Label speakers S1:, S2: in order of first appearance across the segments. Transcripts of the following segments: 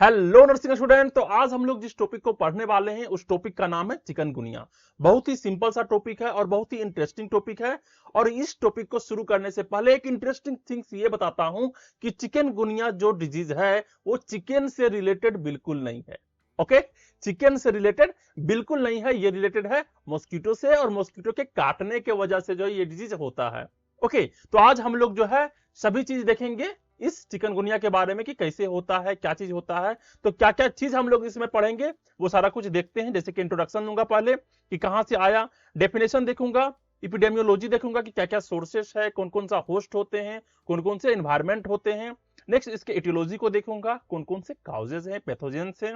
S1: Hello nursing student. तो आज हम लोग जिस टॉपिक को पढ़ने वाले हैं उस टॉपिक का नाम है चिकनगुनिया। बहुत ही सिंपल सा टॉपिक है और बहुत ही इंटरेस्टिंग टॉपिक है। और इस टॉपिक को शुरू करने से पहले एक इंटरेस्टिंग थिंग्स ये बताता हूं कि चिकनगुनिया जो डिजीज है वो चिकन से रिलेटेड बिल्कुल नहीं है। ओके, चिकन से रिलेटेड बिल्कुल नहीं है, ये रिलेटेड है मॉस्किटो से, और मॉस्किटो के काटने के वजह से जो ये डिजीज होता है। ओके, तो आज हम लोग जो है सभी चीज देखेंगे इस चिकनगुनिया के बारे में कि कैसे होता है, क्या चीज होता है, तो क्या क्या चीज हम लोग इसमें पढ़ेंगे वो सारा कुछ देखते हैं। जैसे कि इंट्रोडक्शन दूंगा पहले कि कहां से आया, डेफिनेशन देखूंगा, इपिडेमियोलॉजी देखूंगा कि क्या क्या सोर्सेस है, कौन कौन सा होस्ट होते हैं, कौन कौन से एनवायरमेंट होते हैं। नेक्स्ट इसके एटियोलॉजी को देखूंगा, कौन कौन से काउजेज हैं, पैथोजेंस हैं।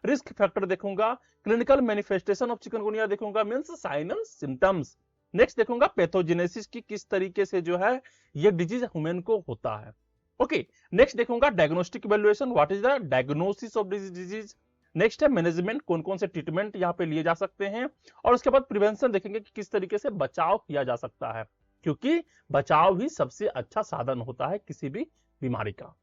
S1: रिस्क फैक्टर देखूंगा, क्लिनिकल मैनिफेस्टेशन ऑफ चिकनगुनिया देखूंगा, means sign and symptoms. Next देखूंगा पैथोजेनेसिस की किस तरीके से जो है ये डिजीज ह्यूमन को होता है। ओके, नेक्स्ट देखूंगा diagnostic evaluation, what is the diagnosis of this disease. Next है मैनेजमेंट, कौन कौन से ट्रीटमेंट यहाँ पे लिए जा सकते हैं। और उसके बाद प्रिवेंशन देखेंगे कि किस तरीके से बचाव किया जा सकता है, क्योंकि बचाव ही सबसे अच्छा साधन होता है किसी भी बीमारी का।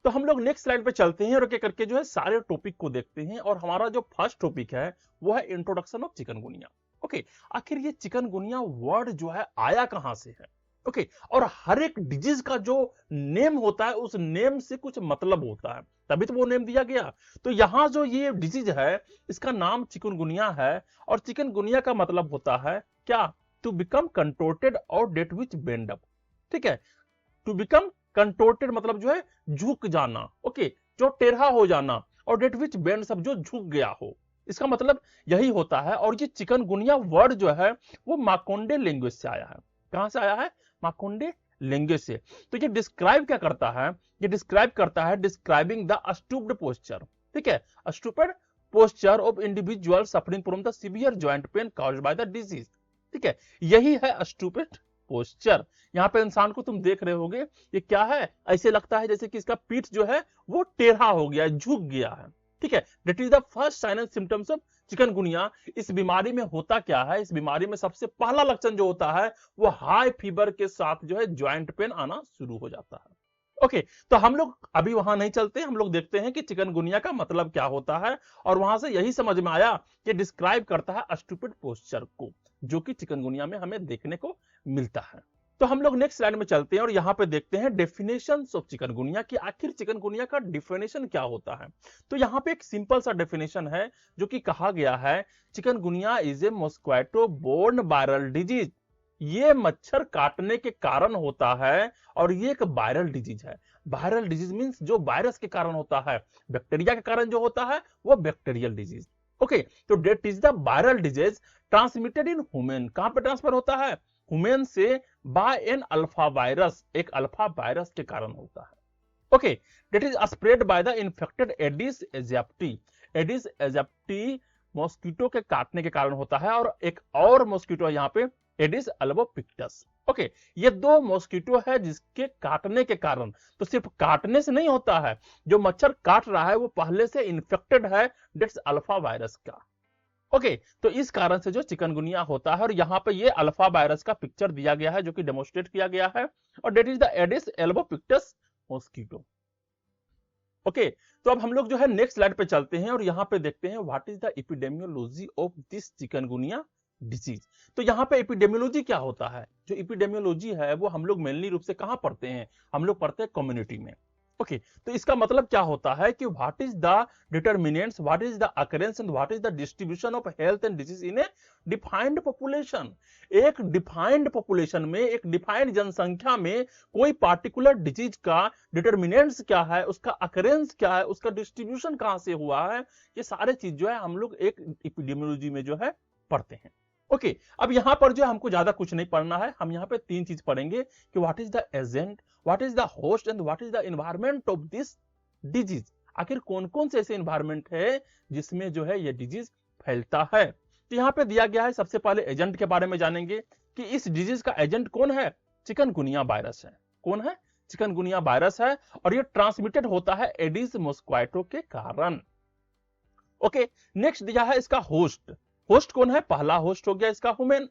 S1: तो हम लोग नेक्स्ट स्लाइड पे चलते हैं और एक एक करके जो है सारे टॉपिक को देखते हैं। और हमारा जो फर्स्ट टॉपिक है वो है इंट्रोडक्शन ऑफ चिकनगुनिया। ओके, आखिर ये चिकनगुनिया वर्ड जो है आया कहां से है। ओके, और हर एक डिजीज का जो नेम होता है उस नेम से कुछ मतलब होता है, तभी तो वो नेम दिया गया। तो यहां जो ये डिजीज है इसका नाम चिकनगुनिया है, और चिकनगुनिया का मतलब होता है क्या, टू बिकम कंटोर्टेड और डेट विच बेंड अप। ठीक है, टू बिकम कंटोर्टेड मतलब जो है झुक जाना, ओके, जो टेढ़ा हो जाना, और डेट विच बेंड सब जो झुक गया हो, इसका मतलब यही होता है। और ये चिकनगुनिया वर्ड जो है वो माकोंडे लैंग्वेज से आया है। कहां से आया है? माकोंडे लैंग्वेज से। तो ये डिस्क्राइब क्या करता है? ये डिस्क्राइब करता है डिस्क्राइबिंग द अस्टूप्ड पोस्चर। ठीक है, a stooped posture of individual suffering from the severe joint pain caused by the disease. ठीक है, यही है अस्टूप्ड पोस्चर। यहां पे इंसान को तुम देख रहे होगे, ये क्या है, ऐसे लगता है जैसे कि इसका पीठ जो है वो टेढ़ा हो गया है, झुक गया है। ठीक है, that is the first sign and symptoms of chikungunya. इस बीमारी में होता क्या है, इस बीमारी में सबसे पहला लक्षण जो होता है वो हाई फीवर के साथ जो है ज्वाइंट पेन आना शुरू हो जाता है। ओके, तो हम लोग अभी वहां नहीं चलते, हम लोग देखते हैं कि चिकनगुनिया का मतलब क्या होता है। और वहां से यही समझ में आया कि डिस्क्राइब करता है अस्टूपिड पोस्चर को, जो कि चिकनगुनिया में हमें देखने को मिलता है। तो हम लोग नेक्स्ट स्लाइड में चलते हैं और यहां पे देखते हैं डेफिनेशंस ऑफ चिकनगुनिया कि आखिर चिकनगुनिया का डेफिनेशन क्या होता है। तो यहां पे एक सिंपल सा डेफिनेशन है जो कि कहा गया है, chikungunya is a mosquito borne viral disease. ये मच्छर काटने के कारण होता है और ये एक वायरल डिजीज है। वायरल डिजीज मींस जो वायरस के कारण होता है, बैक्टीरिया के कारण जो होता है वो बैक्टीरियल डिजीज। ओके, तो that is the viral disease transmitted in human. कहां पे ट्रांसफर होता है? ह्यूमन से बाय एन अल्फा वायरस, एक अल्फा वायरस के कारण होता है। Okay, that is spread by the infected Aedes aegypti. Aedes aegypti mosquito के काटने के कारण होता है, और एक और मॉस्किटो है यहाँ पे एडिस अल्बोपिक्टस। ओके, ये दो मॉस्किटो है जिसके काटने के कारण, तो सिर्फ काटने से नहीं होता है, जो मच्छर काट रहा है वो पहले से इन्फेक्टेड है डेट्स अल्फा वायरस का। ओके, तो इस कारण से जो चिकनगुनिया होता है, और यहां पे ये अल्फा वायरस का पिक्चर दिया गया है जो कि डेमोस्ट्रेट किया गया है, और that is the Aedes albopictus mosquito. Okay, तो अब हम लोग जो है नेक्स्ट स्लाइड पे चलते हैं और यहां पे देखते हैं what is the epidemiology of this chikungunya disease. तो यहाँ पे एपिडेमियोलॉजी क्या होता है? जो एपिडेमियोलॉजी है वो हम लोग मेनली रूप से कहां पढ़ते हैं? हम लोग पढ़ते हैं कम्युनिटी में। ओके, तो इसका मतलब क्या होता है कि what is the determinants, what is the occurrence and what is the distribution of health and disease in A defined population. एक डिफाइंड पॉपुलेशन में, एक डिफाइंड जनसंख्या में कोई पार्टिकुलर डिजीज का डिटरमिनेंट्स क्या है, उसका अकरेंस क्या है, उसका डिस्ट्रीब्यूशन कहां से हुआ है, ये सारे चीज जो है हम लोग एक एपिडेमियोलॉजी में जो है पढ़ते हैं। ओके, अब यहां पर जो हमको ज्यादा कुछ नहीं पढ़ना है, हम यहां पे तीन चीज पढ़ेंगे कि what is the agent, what is the host and what is the environment of this disease. आखिर कौन कौन से ऐसे एनवायरमेंट है जिसमें जो है ये डिजीज फैलता है। तो यहां पे दिया गया है, सबसे पहले एजेंट के बारे में जानेंगे कि इस डिजीज का एजेंट कौन है? चिकनगुनिया वायरस है। कौन है? चिकनगुनिया वायरस है, और ये ट्रांसमिटेड होता है एडिस मॉस्क्विटो के कारण। ओके, नेक्स्ट दिया है इसका होस्ट। होस्ट कौन है? पहला होस्ट हो गया इसका ह्यूमन।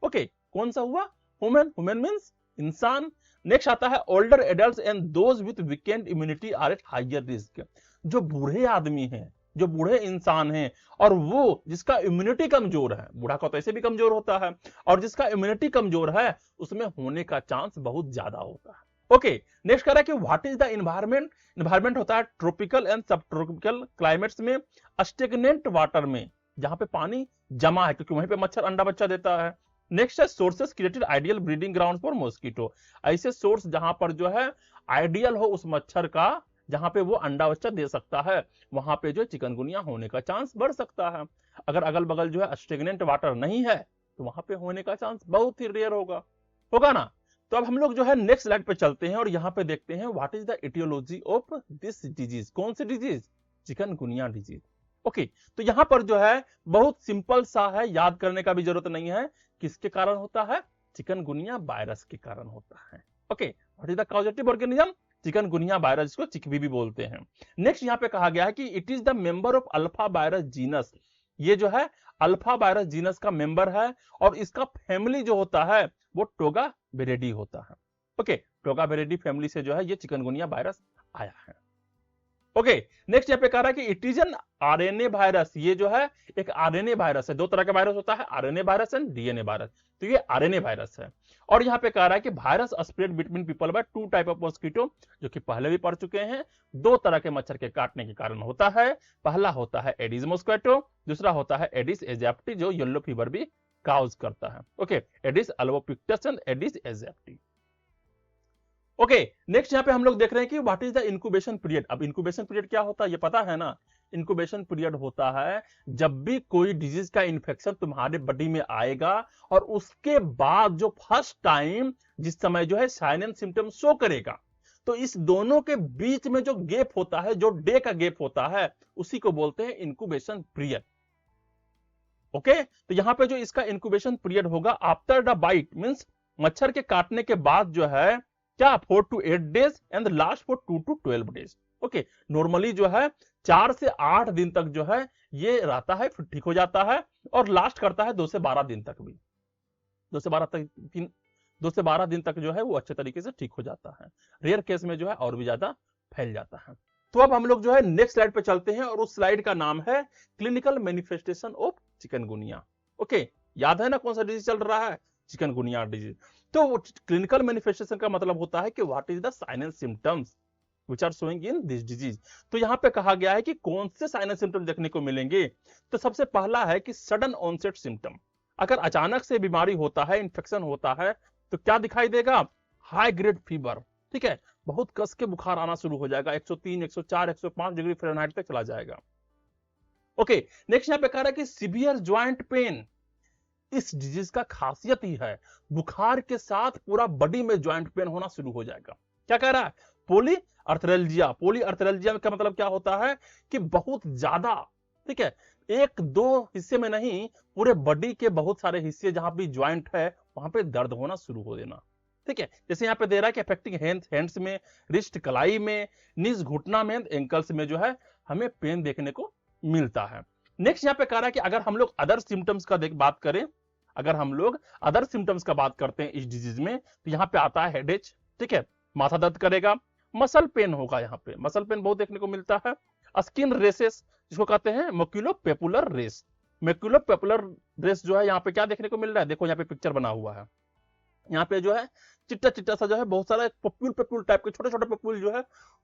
S1: ओके, कौन सा हुआ? ह्यूमन। ह्यूमन मींस इंसान। नेक्स्ट आता है older adults and those with weakened immunity are at higher risk. जो बूढ़े आदमी हैं, जो बूढ़े इंसान हैं, और वो जिसका इम्यूनिटी कमजोर है, बूढ़ा का तो ऐसे भी कमजोर होता है, और जिसका इम्यूनिटी कमजोर है उसमें होने का चांस बहुत ज्यादा होता है। ओके, नेक्स्ट कह रहा है कि what is the environment. Environment होता है ट्रॉपिकल एंड सब ट्रॉपिकल क्लाइमेट्स में स्टेगनेंट वाटर में, जहां पे पानी जमा है, क्योंकि वहीं पे मच्छर अंडा बच्चा देता है। नेक्स्ट है sources created ideal breeding ground for mosquito. ऐसे सोर्स जहां पर जो है आइडियल हो उस मच्छर का, जहां पे वो अंडा बच्चा दे सकता है, वहां पे जो चिकनगुनिया होने का चांस बढ़ सकता है। अगर अगल बगल जो है स्टेगनेंट वाटर नहीं है तो वहां पे होने का चांस बहुत ही रेयर होगा ना। तो अब हम लोग जो है नेक्स्ट स्लाइड पे चलते हैं और यहाँ पे देखते हैं what is the aetiology of this disease. कौन सी डिजीज? Chikungunya disease. ओके, तो यहां पर जो है बहुत सिंपल सा है, याद करने का भी जरूरत नहीं है। किसके कारण होता है? चिकनगुनिया वायरस के कारण होता है। Okay, what is the causative organism? Chikungunya virus, जिसको चिकवी भी बोलते हैं। नेक्स्ट यहाँ पे कहा गया है कि it is the member of alpha virus genus. ये जो है अल्फा वायरस जीनस का मेंबर है, और इसका फैमिली जो होता है वो टोगा वेरिडी होता है। ओके, टोगा वेरिडी फैमिली से जो है ये चिकनगुनिया वायरस आया है। ओके, नेक्स्ट यहाँ पे कह रहा है कि it is an RNA virus. ये जो है एक आरएनए वायरस है। दो तरह का वायरस होता है, RNA virus and DNA virus. तो ये आरएनए वायरस है। और यहाँ पे कह रहा है कि virus spread between people by two type of mosquito, जो कि पहले भी पढ़ चुके हैं। दो तरह के मच्छर के काटने के कारण होता है। पहला होता है एडिस मॉस्किटो, दूसरा होता है एडिस एजिप्टी, जो येलो फीवर भी काउज करता है। Okay, aedes albopictus and aedes aegypti. Okay, next यहाँ पे हम लोग देख रहे हैं कि what is the incubation period. अब इंक्यूबेशन पीरियड क्या होता है ये पता है ना? इंक्यूबेशन पीरियड होता है जब भी कोई डिजीज का इन्फेक्शन तुम्हारे बॉडी में आएगा और उसके बाद जो फर्स्ट टाइम जिस समय जो है साइन एंड सिम्टम शो करेगा, तो इस दोनों के बीच में जो गैप होता है, जो डे का गैप होता है, उसी को बोलते हैं इंक्यूबेशन पीरियड। ओके, तो यहां पे जो इसका इंक्यूबेशन पीरियड होगा आफ्टर द बाइट, मींस मच्छर के काटने के बाद जो है क्या 4 to 8 days and last for 2 to 12 days. Okay, normally जो है 4 से 8 दिन तक जो है ये रहता है, फिर ठीक हो जाता है, और लास्ट करता है 2 से 12 दिन तक भी। 2 से 12 दिन तक जो है वो अच्छे तरीके से ठीक हो जाता है। रेयर केस में जो है और भी ज्यादा फैल जाता है। तो अब हम लोग जो है नेक्स्ट स्लाइड पे चलते हैं, और उस स्लाइड का नाम है clinical manifestation of chikungunya. Okay, याद है ना कौन सा डिजीज चल रहा है? Chikungunya disease. तो क्लिनिकल मैनिफेस्टेशन का मतलब होता है कि what is the sign and symptoms which are showing in this disease. तो यहां पे कहा गया है कि कौन से साइन एंड सिम्टम देखने को मिलेंगे। तो सबसे पहला है कि सडन ऑनसेट सिम्टम। अगर अचानक से बीमारी होता है, इंफेक्शन होता है, तो क्या दिखाई देगा? High grade fever. ठीक है, बहुत कस के बुखार आना शुरू हो जाएगा, 103, 104, 105 डिग्री फ़ारेनहाइट तक चला जाएगा। ओके, नेक्स्ट यहां पे कह रहा है कि सीवियर ज्वाइंट पेन। इस डिजीज का खासियत ही है बुखार के साथ पूरा बॉडी में ज्वाइंट पेन होना शुरू हो जाएगा। क्या कह रहा है? पोली अर्थरेल्जिया। पोली अर्थरेल्जिया का मतलब क्या होता है कि बहुत ज्यादा, ठीक है, एक दो हिस्से में नहीं, पूरे बॉडी के बहुत सारे हिस्से जहां भी ज्वाइंट है वहां पे दर्द होना शुरू हो देना। ठीक है, जैसे यहाँ पे दे रहा है कि अफेक्टिंग हैंड्स में, रिस्ट कलाई में, नीज घुटना में, एंकल्स में जो है हमें पेन देखने को मिलता है। नेक्स्ट यहाँ पे कह रहा है कि अगर हम लोग अदर सिम्टम्स का बात करें, अगर हम लोग अदर सिम्टम्स का बात करते हैं इस डिजीज में, तो यहाँ पे आता है हेडेक। ठीक है, माथा दर्द करेगा, मसल पेन होगा। यहाँ पे मसल पेन बहुत देखने को मिलता है। स्किन रेसेस, जिसको कहते हैं मैक्युलोपेपुलर रेस। मैक्युलोपेपुलर रेस जो है यहाँ पे क्या देखने को मिल रहा है? देखो यहाँ पे पिक्चर बना हुआ है। यहाँ पे जो है चिट्टा चिट्टा सा जो है बहुत सारा पप्यूल टाइप के छोटे छोटे पप्यूल जो है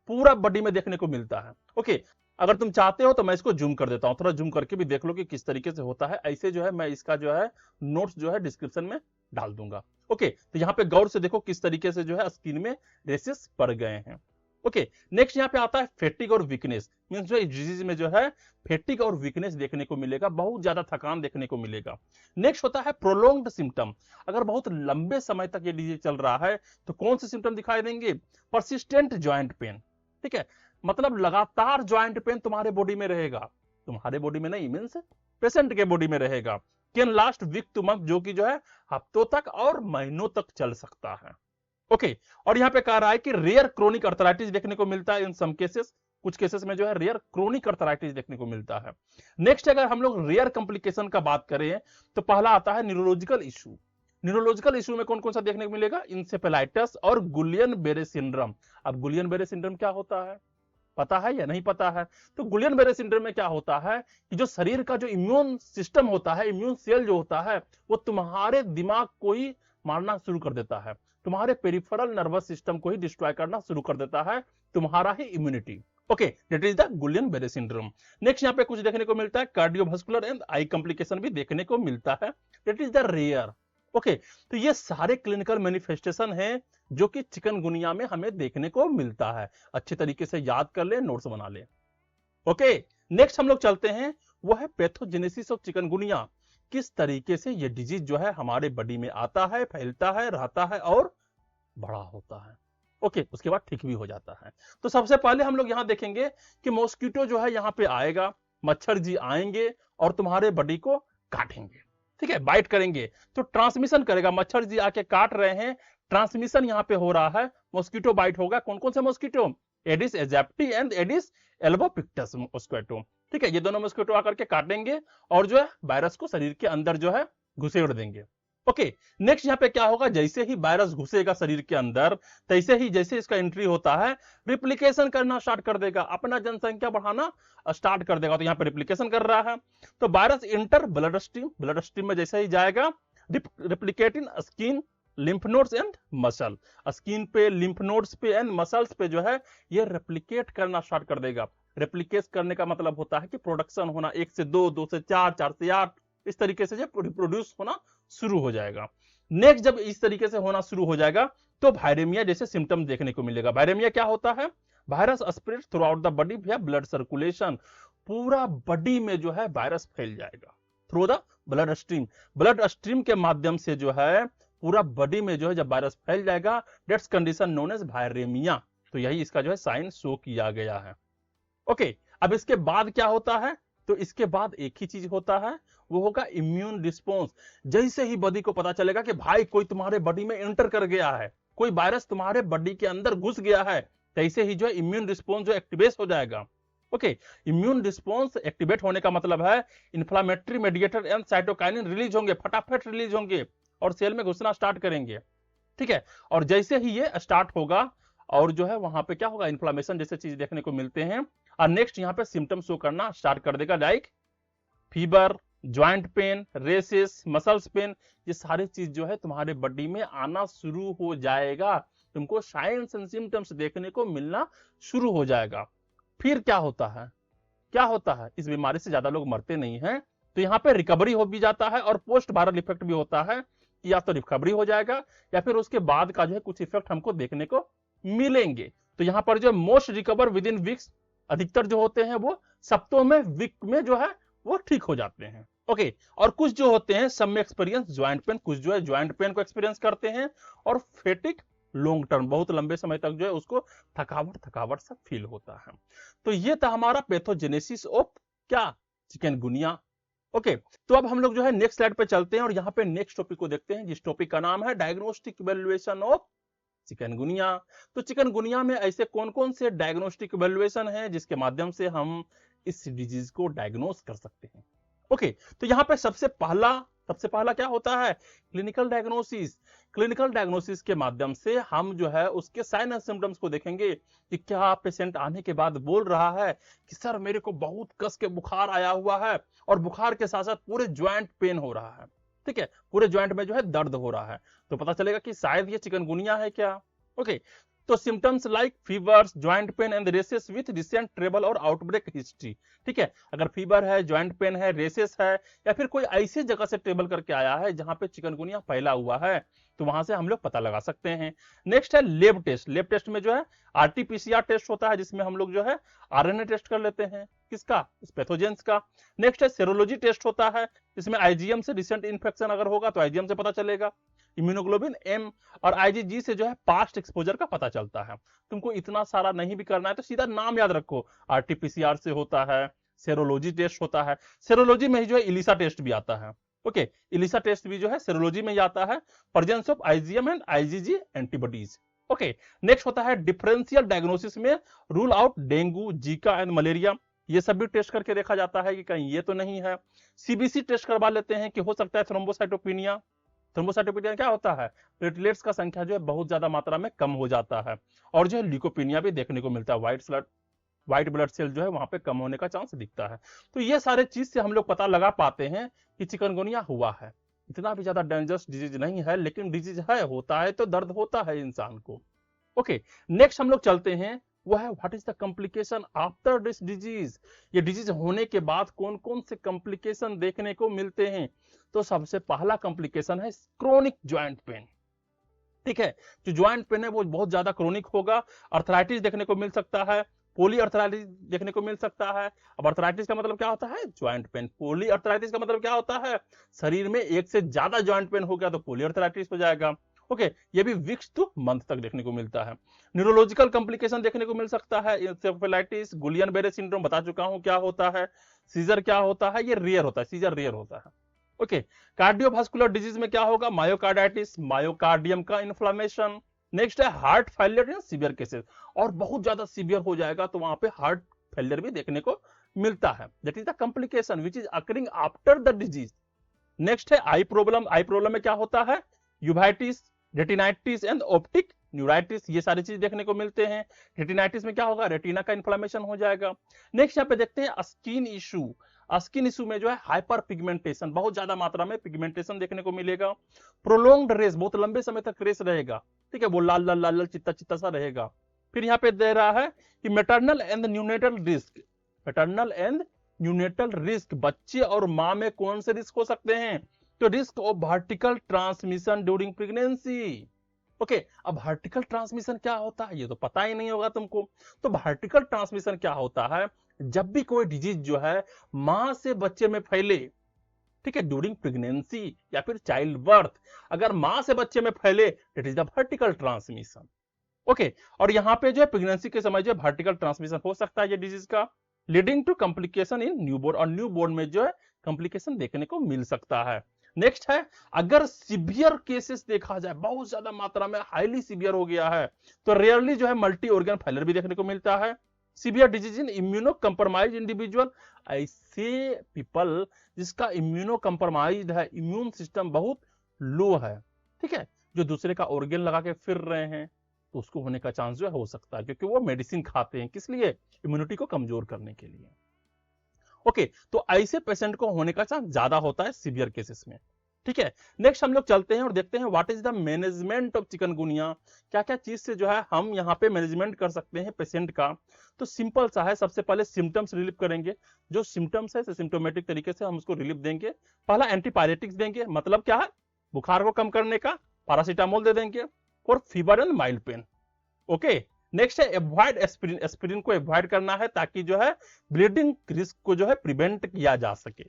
S1: पूरा बॉडी में देखने को मिलता है। ओके, अगर तुम चाहते हो तो मैं इसको जूम कर देता हूं, थोड़ा जूम करके भी देख लो कि किस तरीके से होता है। ऐसे जो है मैं इसका जो है नोट्स जो है डिस्क्रिप्शन में डाल दूंगा। ओके, तो यहाँ पे गौर से देखो किस तरीके से जो है स्किन में रेसेस पड़ गए हैं। ओके, नेक्स्ट यहाँ पे आता है फेटिक और वीकनेस। मींस जो इस डिजीज में जो है फेटिक और वीकनेस देखने को मिलेगा, बहुत ज्यादा थकान देखने को मिलेगा। नेक्स्ट होता है प्रोलोंग्ड सिम्टम। अगर बहुत लंबे समय तक ये डिजीज चल रहा है तो कौन से सिम्टम दिखाई देंगे? Persistent joint pain. ठीक है, मतलब लगातार ज्वाइंट पेन तुम्हारे बॉडी में रहेगा, तुम्हारे बॉडी में नहीं, मींस पेशेंट के बॉडी में रहेगा। Can last week to month, जो कि जो है हफ्तों तक और महीनों तक चल सकता है। ओके, और यहाँ पे कह रहा है कि रेयर क्रोनिक अर्थराइटिस देखने को मिलता है इन सम केसेस। कुछ केसेस में जो है रेयर क्रोनिक अर्थराइटिस देखने को मिलता है। नेक्स्ट अगर हम लोग रेयर कॉम्प्लिकेशन का बात करें तो पहला आता है न्यूरोलॉजिकल इशू। न्यूरोलॉजिकल इश्यू में कौन कौन सा देखने को मिलेगा? इंसेफेलाइटिस और गुलियन बेरे सिंड्रोम। अब गुलियन बेरे सिंड्रोम क्या होता है, पता है या नहीं पता है? तो गुलियन बेरे सिंड्रोम में क्या होता है कि जो शरीर का जो इम्यून सिस्टम होता है, इम्यून सेल जो होता है, वो तुम्हारे दिमाग को ही मारना शुरू कर देता है, तुम्हारे पेरिफेरल नर्वस सिस्टम को ही डिस्ट्रॉय करना शुरू कर देता है, तुम्हारा ही immunity. Okay, that is the Guillain Barre syndrome. Next यहाँ पे कुछ देखने को मिलता है, कार्डियोवास्कुलर एंड आई कॉम्प्लिकेशन भी देखने को मिलता है, that is the rare. Okay, तो ये सारे क्लिनिकल मैनिफेस्टेशन हैं जो कि चिकनगुनिया में हमें देखने को मिलता है। अच्छे तरीके से याद कर ले, नोट्स बना ले। ओके, नेक्स्ट हम लोग चलते हैं, वो है पैथोजेनेसिस ऑफ चिकनगुनिया। किस तरीके से ये डिजीज जो है हमारे बॉडी में आता है, फैलता है, रहता है और बड़ा होता है। ओके, उसके बाद ठीक भी हो जाता है। तो सबसे पहले हम लोग यहां देखेंगे कि मॉस्किटो जो है यहां पे आएगा, मच्छर जी आएंगे और तुम्हारे बॉडी को काटेंगे, ठीक है, बाइट करेंगे, तो ट्रांसमिशन करेगा। मच्छर जी आके काट रहे हैं, ट्रांसमिशन यहां पे हो रहा है, मॉस्किटो बाइट होगा। कौन कौन से mosquito? Aedes aegypti and Aedes albopictus mosquito, ठीक है, ये दोनों मॉस्किटो आकर के काटेंगे और जो है वायरस को शरीर के अंदर जो है घुसेड़ देंगे। ओके, नेक्स्ट यहाँ पे क्या होगा, जैसे ही वायरस घुसेगा शरीर के अंदर, तैसे ही जैसे इसका एंट्री होता है, रिप्लिकेशन करना स्टार्ट कर देगा, अपना जनसंख्या बढ़ाना स्टार्ट कर देगा। तो यहाँ पे रिप्लिकेशन कर रहा है, तो virus enter blood stream, blood stream में जैसे ही जाएगा, replicate in skin, lymph nodes and muscle, skin पे, लिम्फ नोड्स पे एंड मसल्स पे जो है ये रेप्लिकेट करना स्टार्ट कर देगा। रेप्लिकेट करने का मतलब होता है कि प्रोडक्शन होना, 1 से 2, 2 से 4, 4 से 8, इस तरीके से जब रिप्रोड्यूस होना शुरू हो जाएगा। नेक्स्ट जब इस तरीके से होना शुरू हो जाएगा तो वायरेमिया जैसे सिम्टम देखने को मिलेगा। वायरेमिया क्या होता है? Virus spread through out the body विया ब्लड सर्कुलेशन, पूरा बॉडी में जो है वायरस फैल जाएगा through the blood stream, blood stream के माध्यम से जो है पूरा बॉडी में जो है जब वायरस फैल जाएगा, दैट्स कंडीशन नोन एज वायरेमिया। तो यही इसका जो है साइन शो किया गया है। ओके, अब इसके बाद क्या होता है? तो इसके बाद एक ही चीज होता है, वो होगा इम्यून रिस्पॉन्स। जैसे ही बॉडी को पता चलेगा कि भाई कोई तुम्हारे बॉडी में एंटर कर गया है, कोई वायरस तुम्हारे बॉडी के अंदर घुस गया है, तैसे ही जो है इम्यून रिस्पॉन्स जो एक्टिवेट हो जाएगा। ओके, इम्यून रिस्पॉन्स एक्टिवेट होने का मतलब है inflammatory mediator and cytokinin release होंगे, फटाफट रिलीज होंगे और सेल में घुसना स्टार्ट करेंगे, ठीक है। और जैसे ही ये स्टार्ट होगा और जो है वहां पे क्या होगा, इन्फ्लामेशन जैसे चीज देखने को मिलते हैं। और नेक्स्ट यहाँ पे सिम्टम शो करना स्टार्ट कर देगा, like fever, joint pain, rashes, muscles pain, ये सारी चीज जो है तुम्हारे बॉडी में आना शुरू हो जाएगा, तुमको साइंस एंड सिम्टम्स देखने को मिलना शुरू हो जाएगा। फिर क्या होता है, क्या होता है, इस बीमारी से ज्यादा लोग मरते नहीं हैं, तो यहाँ पे रिकवरी हो भी जाता है और पोस्ट वायरल इफेक्ट भी होता है, या तो रिकवरी हो जाएगा या फिर उसके बाद का जो है कुछ इफेक्ट हमको देखने को मिलेंगे। तो यहाँ पर जो most recover with in weeks, अधिकतर जो होते हैं वो सप्ताहों में, वीक में जो है वो ठीक हो जाते हैं। ओके, और कुछ जो होते हैं सम में एक्सपीरियंस ज्वाइंट पेन, कुछ जो है ज्वाइंट पेन को एक्सपीरियंस करते हैं, और फेटिक लॉन्ग टर्म, बहुत लंबे समय तक जो है उसको थकावट थकावट सा फील होता है। तो ये था हमारा पैथोजेनेसिस ऑफ क्या, चिकनगुनिया। ओके, तो अब हम लोग जो है नेक्स्ट स्लाइड पे चलते हैं और यहाँ पे नेक्स्ट टॉपिक को देखते हैं, जिस टॉपिक का नाम है डायग्नोस्टिक इवैल्यूएशन ऑफ चिकनगुनिया। तो चिकनगुनिया में ऐसे कौन कौन से डायग्नोस्टिक इवैल्यूएशन है जिसके माध्यम से हम इस डिजीज को डायग्नोस कर सकते हैं। ओके, तो यहाँ पे सबसे पहला क्या होता है, क्लिनिकल डायग्नोसिस। क्लिनिकल डायग्नोसिस के माध्यम से हम जो है उसके साइन एंड सिम्टम्स को देखेंगे कि क्या पेशेंट आने के बाद बोल रहा है कि सर मेरे को बहुत कस के बुखार आया हुआ है और बुखार के साथ साथ पूरे ज्वाइंट पेन हो रहा है, ठीक है, पूरे ज्वाइंट में जो है दर्द हो रहा है, तो पता चलेगा कि शायद ये चिकनगुनिया है क्या। ओके, तो symptoms like fevers, joint pain and rashes with recent travel और आउटब्रेक हिस्ट्री, ठीक है, अगर फीवर है, ज्वाइंट पेन है, रेसेस है, या फिर कोई ऐसी जगह से ट्रेवल करके आया है जहां पे चिकनगुनिया फैला हुआ है, तो वहां से हम लोग पता लगा सकते हैं। नेक्स्ट है लैब टेस्ट। लैब टेस्ट में जो है आरटीपीसीआर टेस्ट होता है, जिसमें हम लोग जो है आरएनए टेस्ट कर लेते हैं, किसका, इस पैथोजेंस का। नेक्स्ट है सेरोलॉजी टेस्ट होता है, जिसमें आईजीएम से रिसेंट इन्फेक्शन अगर होगा तो आईजीएम से पता चलेगा। इम्यूनोग्लोबिन एम और आईजीजी से जो है पास्ट एक्सपोजर का पता चलता है। तुमको इतना सारा नहीं भी करना है तो सीधा नाम याद रखो, आरटीपीसीआर से होता है, सेरोलॉजी टेस्ट होता है, सेरोलॉजी में ही जो है इलिसा टेस्ट भी आता है। ओके, इलिसा टेस्ट भी जो है सेरोलॉजी में ही आता है, presence of IgM and IgG antibodies. Okay, next होता है डिफरेंशियल डायग्नोसिस में rule out dengue, Zika and malaria, ये सब भी टेस्ट करके देखा जाता है कि कहीं ये तो नहीं है। सीबीसी टेस्ट करवा लेते हैं कि हो सकता है थ्रोम्बोसाइटोपिनिया। थ्रोम्बोसाइटोपेनिया क्या होता है, प्लेटलेट्स का संख्या जो है बहुत ज्यादा मात्रा में कम हो जाता है, और जो है ल्यूकोपेनिया भी देखने को मिलता है, व्हाइट ब्लड सेल जो है वहां पे कम होने का चांस दिखता है। तो ये सारे चीज से हम लोग पता लगा पाते हैं कि चिकनगुनिया हुआ है। इतना भी ज्यादा डेंजरस डिजीज नहीं है, लेकिन डिजीज है, होता है तो दर्द होता है इंसान को। ओके, नेक्स्ट हम लोग चलते हैं, वो है what is the complication after this disease. ये डिजीज होने के बाद कौन कौन से कॉम्प्लिकेशन देखने को मिलते हैं। तो सबसे पहला कॉम्प्लिकेशन है क्रोनिक ज्वाइंट पेन। ठीक है, जो ज्वाइंट पेन है वो बहुत ज्यादा क्रोनिक होगा। अर्थराइटिस देखने को मिल सकता है, पोली अर्थराइटिस देखने को मिल सकता है। अब अर्थराइटिस का मतलब क्या होता है, ज्वाइंट पेन। पोली अर्थराइटिस का मतलब क्या होता है, शरीर में एक से ज्यादा ज्वाइंट पेन हो गया तो पोली अर्थराइटिस हो जाएगा। ओके, ये भी वीक्स टू मंथ तक देखने को मिलता है। न्यूरोलॉजिकल कॉम्प्लिकेशन देखने को मिल सकता है, इंसेफेलाइटिस, गुलियन बेरे सिंड्रोम बता चुका हूं क्या होता है, सीजर क्या होता है, ये रेयर होता है, सीजर रेयर होता है। ओके, कार्डियोवास्कुलर डिजीज में क्या होगा, मायोकार्डाइटिस, मायोकार्डियम का इन्फ्लामेशन। नेक्स्ट है heart failure in severe cases, और बहुत ज्यादा सीवियर हो जाएगा तो वहां पे हार्ट फेलियर भी देखने को मिलता है। That is the complication which is occurring after the disease. Next है आई प्रॉब्लम। आई प्रॉब्लम में क्या होता है, uveitis, retinitis and optic neuritis, ये सारी चीज देखने को मिलते हैं। रेटिनाइटिस में क्या होगा, रेटिना का इन्फ्लामेशन हो जाएगा। नेक्स्ट यहाँ पे देखते हैं स्किन इशू। स्किन इशू में जो है हाइपर पिगमेंटेशन, बहुत ज्यादा मात्रा में पिगमेंटेशन देखने को मिलेगा। प्रोलोंग्ड रेस, बहुत लंबे समय तक रेस रहेगा, ठीक है, वो लाल लाल लाल लाल चित्ता चित्ता सा रहेगा। फिर यहाँ पे दे रहा है कि maternal and neonatal risk. Maternal and neonatal risk, बच्चे और माँ में कौन से रिस्क हो सकते हैं, तो risk of vertical transmission during pregnancy. Okay, अब वर्टिकल ट्रांसमिशन क्या होता है ये तो पता ही नहीं होगा तुमको। तो वर्टिकल ट्रांसमिशन क्या होता है, जब भी कोई डिजीज जो है मां से बच्चे में फैले, ठीक है, ड्यूरिंग प्रेगनेंसी या फिर चाइल्ड बर्थ, अगर मां से बच्चे में फैले it is the vertical transmission. Okay, और यहाँ पे जो है प्रेगनेंसी के समय जो है वर्टिकल ट्रांसमिशन हो सकता है ये डिजीज का, leading to complication in newborn, और न्यूबॉर्न में जो है कॉम्प्लिकेशन देखने को मिल सकता है। नेक्स्ट है, अगर सीवियर केसेस देखा जाए, बहुत ज्यादा मात्रा में हाईली सीवियर हो गया है, तो रेयरली जो है मल्टी ऑर्गन फेलियर भी देखने को मिलता है। Severe disease in immuno compromise individual, ऐसे पीपल जिसका इम्यूनो कंप्रोमाइज है, इम्यून सिस्टम बहुत लो है, ठीक है, जो दूसरे का ऑर्गन लगा के फिर रहे हैं, तो उसको होने का चांस जो है हो सकता है, क्योंकि वो मेडिसिन खाते हैं, किस लिए, इम्यूनिटी को कमजोर करने के लिए। ओके, तो ऐसे पेशेंट को होने का चांस ज्यादा होता है सीवियर केसेस में। ठीक है, नेक्स्ट हम लोग चलते हैं और देखते हैं what is the management of chikungunya. क्या क्या चीज से जो है हम यहाँ पे मैनेजमेंट कर सकते हैं पेशेंट का। तो सिंपल सा है, सबसे पहले सिम्टम्स रिलीव करेंगे, जो सिम्टम्स है सिम्टोमेटिक तरीके से हम उसको रिलीव देंगे। पहला एंटीपायरेटिक्स देंगे, मतलब क्या है, बुखार को कम करने का पैरासीटामोल दे देंगे, और fever and mild pain. Okay, next है एवॉइड एस्पिरिन, एस्पिरिन को एवॉइड करना है ताकि जो है ब्लीडिंग रिस्क को जो है प्रिवेंट किया जा सके।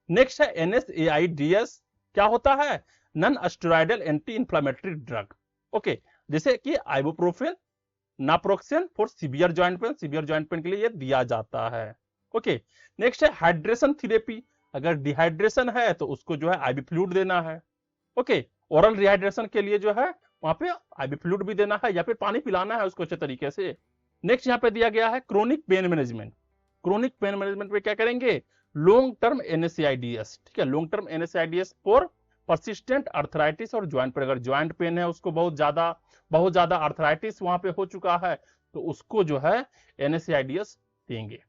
S1: नेक्स्ट है NSAIDs, क्या होता है, non steroidal anti inflammatory drug. Okay, जैसे कि ibuprofen, naproxen for severe joint pain, severe joint pain के लिए ये दिया जाता है। ओके, नेक्स्ट है हाइड्रेशन थेरेपी, अगर डिहाइड्रेशन है तो उसको जो है आईवी फ्लूइड देना है। ओके, ओरल रिहाइड्रेशन के लिए जो है वहां पे आईवी फ्लूइड भी देना है या फिर पानी पिलाना है उसको अच्छे तरीके से। नेक्स्ट यहाँ पे दिया गया है chronic pain management. Chronic pain management में क्या करेंगे, लॉन्ग टर्म NSAIDs, ठीक है, long term NSAIDs for persistent arthritis और ज्वाइंट पेन, अगर ज्वाइंट पेन है उसको बहुत ज्यादा अर्थराइटिस वहां पे हो चुका है तो उसको जो है NSAIDs देंगे।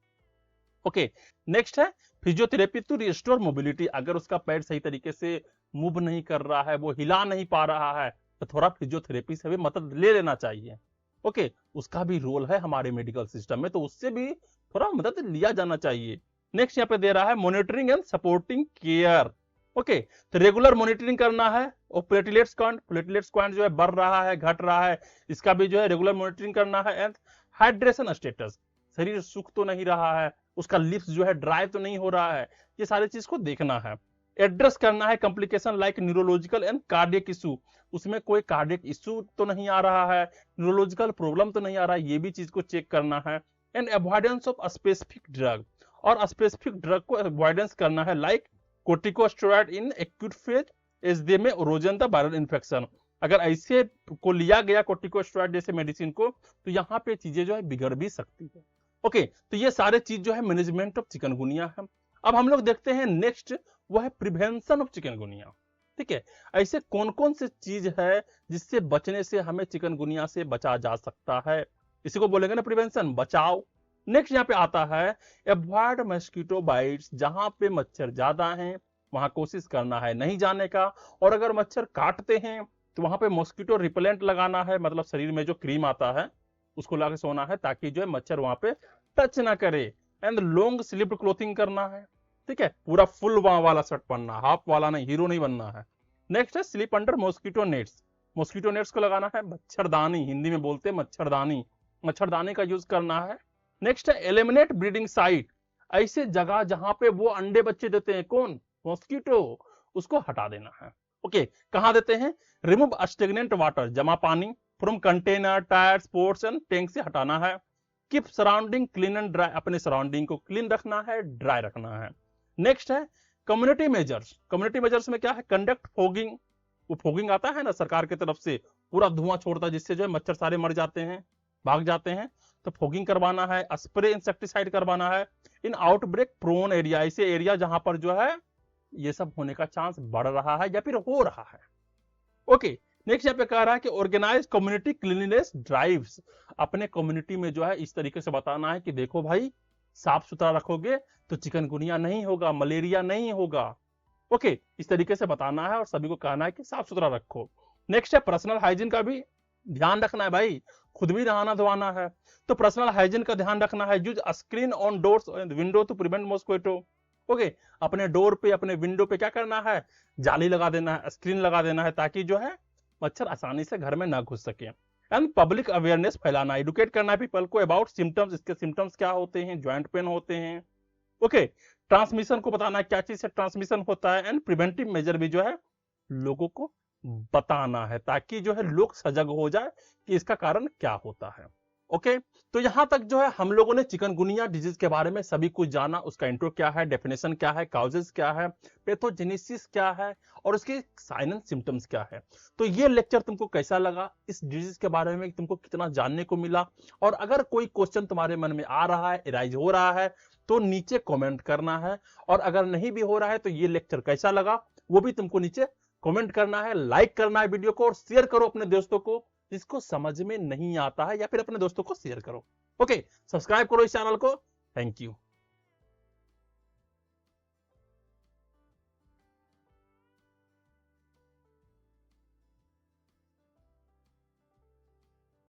S1: ओके, नेक्स्ट है फिजियोथेरेपी टू रिस्टोर मोबिलिटी, अगर उसका पैर सही तरीके से मूव नहीं कर रहा है, वो हिला नहीं पा रहा है, तो थोड़ा फिजियोथेरेपी से भी मदद ले लेना चाहिए। ओके, उसका भी रोल है हमारे मेडिकल सिस्टम में, तो उससे भी थोड़ा मदद लिया जाना चाहिए। नेक्स्ट यहाँ पे दे रहा है monitoring and supporting care. Okay, तो रेगुलर मॉनिटरिंग करना है, और प्लेटलेट्स काउंट जो है बढ़ रहा है घट रहा है, इसका भी जो है रेगुलर मॉनिटरिंग करना है। एंड हाइड्रेशन स्टेटस, शरीर सूख तो नहीं रहा है, उसका लिप्स जो है ड्राई तो नहीं हो रहा है, ये सारी चीज को देखना है। एड्रेस करना है complication like neurological and cardiac issue, उसमें कोई कार्डियक इशू तो नहीं आ रहा है, न्यूरोलॉजिकल प्रॉब्लम तो नहीं आ रहा है, ये भी चीज को चेक करना है। And avoidance of specific drug, और स्पेसिफिक ड्रग को अवॉइडेंस करना है like corticosteroid in acute phase as they may worsen the viral infection, अगर ऐसे को लिया गया कोर्टिकोस्टेरॉइड जैसे मेडिसिन को तो यहाँ पे चीजें जो है बिगड़ भी सकती है। ओके, तो ये सारे चीज जो है मैनेजमेंट ऑफ चिकनगुनिया है। अब हम लोग देखते हैं नेक्स्ट, वो है प्रिवेंशन ऑफ चिकनगुनिया। ठीक है। ऐसे कौन कौन सी चीज है जिससे बचने से हमें चिकनगुनिया से बचा जा सकता है, इसी को बोलेंगे ना प्रिवेंशन, बचाव। नेक्स्ट यहाँ पे आता है अवॉइड मस्कीटो बाइट्स, जहां पे मच्छर ज्यादा हैं वहां कोशिश करना है नहीं जाने का, और अगर मच्छर काटते हैं तो वहां पे मॉस्किटो रिपेलेंट लगाना है, मतलब शरीर में जो क्रीम आता है उसको लगा के सोना है ताकि जो है मच्छर वहां पे टच ना करे। एंड लॉन्ग स्लीव्ड क्लोथिंग करना है, ठीक है, पूरा फुल वाला शर्ट पहनना, हाफ वाला नहीं, हीरो नहीं बनना है। नेक्स्ट है sleep under mosquito nets, mosquito nets को लगाना है, मच्छरदानी हिंदी में बोलते हैं मच्छरदानी, मच्छरदानी का यूज करना है। नेक्स्ट है एलिमिनेट ब्रीडिंग साइट, ऐसे जगह जहां पे वो अंडे बच्चे देते हैं, कौन, मॉस्किटो, उसको हटा देना है। ओके, कहां देते हैं, रिमूव स्टेगनेंट वाटर, जमा पानी, from container, tyres, ports and tank से हटाना है। Keep surrounding clean and dry, अपने सराउंडिंग को क्लीन रखना है, ड्राई रखना है। नेक्स्ट है कम्युनिटी मेजर्स, कम्युनिटी मेजर्स में क्या है, कंडक्ट फॉगिंग, वो फॉगिंग आता है ना सरकार की तरफ से, पूरा धुआं छोड़ता है जिससे जो है मच्छर सारे मर जाते हैं, भाग जाते हैं, तो फॉगिंग करवाना है, स्प्रे इंसेक्टिसाइड करवाना है। इन आउटब्रेक प्रोन एरिया, ऐसे एरिया जहां पर जो है ये सब होने का चांस बढ़ रहा है या फिर हो रहा है। ओके, नेक्स्ट यहाँ पे कह रहा है कि ऑर्गेनाइज कम्युनिटी क्लीनलीनेस ड्राइव्स, अपने कम्युनिटी में जो है इस तरीके से बताना है कि देखो भाई साफ सुथरा रखोगे तो चिकनगुनिया नहीं होगा, मलेरिया नहीं होगा। ओके, इस तरीके से बताना है और सभी को कहना है कि साफ सुथरा रखो। नेक्स्ट है पर्सनल हाइजीन का भी ध्यान रखना है भाई, खुद भी नहाना धोना है, तो पर्सनल हाइजीन का ध्यान रखना है। Use screen on doors and window to prevent mosquito. Okay, अपने डोर पे अपने विंडो पे क्या करना है, जाली लगा देना है, स्क्रीन लगा देना है ताकि जो है मच्छर आसानी से घर में ना घुस सके। एंड पब्लिक अवेयरनेस फैलाना, एडुकेट करना है पीपल को अबाउट सिम्टम्स, इसके सिम्टम्स क्या होते हैं, ज्वाइंट पेन होते हैं। ओके, ट्रांसमिशन को बताना है क्या चीज से ट्रांसमिशन होता है, एंड प्रिवेंटिव मेजर भी जो है लोगों को बताना है ताकि जो है लोग सजग हो जाए कि इसका कारण क्या होता है। ओके, तो यहां तक जो है हम लोगों ने चिकनगुनिया डिजीज के बारे में सभी कुछ जाना, उसका इंट्रो क्या है, डेफिनेशन क्या है, काउजेस क्या है, पैथोजेनेसिस क्या है और उसके साइन एंड सिम्टम्स क्या है। तो ये लेक्चर तुमको कैसा लगा, इस डिजीज के बारे में तुमको कितना जानने को मिला, और अगर कोई क्वेश्चन तुम्हारे मन में आ रहा है, एराइज हो रहा है, तो नीचे कमेंट करना है, और अगर नहीं भी हो रहा है तो ये लेक्चर कैसा लगा वो भी तुमको नीचे कमेंट करना है, लाइक करना है वीडियो को, और शेयर करो अपने दोस्तों को जिसको समझ में नहीं आता है, या फिर अपने दोस्तों को शेयर करो। ओके, सब्सक्राइब करो इस चैनल को। Thank you.